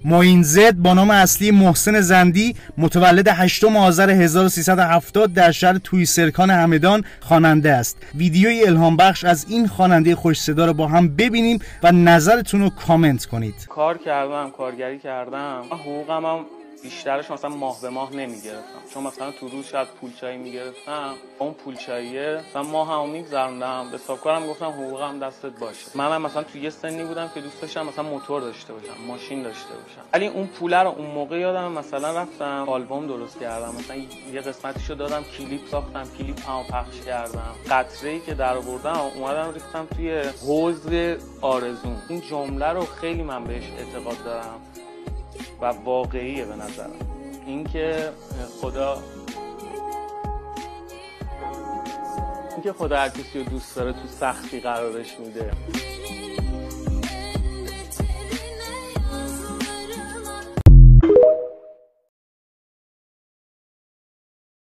معین زد با نام اصلی محسن زندی، متولد 8 آذر 1370 در شهر تویسرکان همدان، خواننده است. ویدیوی الهام بخش از این خواننده خوش صدا رو با هم ببینیم و نظرتون رو کامنت کنید. کارگری کردم. حقوقم هم بیشترش مثلا ماه به ماه نمیگرفتم، چون مثلا تو روز شاید پولچایی میگرفتم، اون پولچاییه مثلا ماه همو میگذروندم. به حسابکارم گفتم حقوقم دستت باشه. منم مثلا تو یه سنی بودم که دوست داشتم مثلا موتور داشته باشم، ماشین داشته باشم، ولی اون پوله رو اون موقع یادم مثلا رفتم آلبوم درست کردم، مثلا یه قسمتیشو دادم کلیپ ساختم، کلیپمو پخش کردم. قطره‌ای که در آوردم اومدم ریختم توی حوض آرزوم. این جمله رو خیلی من بهش اعتقاد دارم و واقعیه به نظرم. اینکه خدا هر کسی رو دوست داره تو سختی قرارش میده.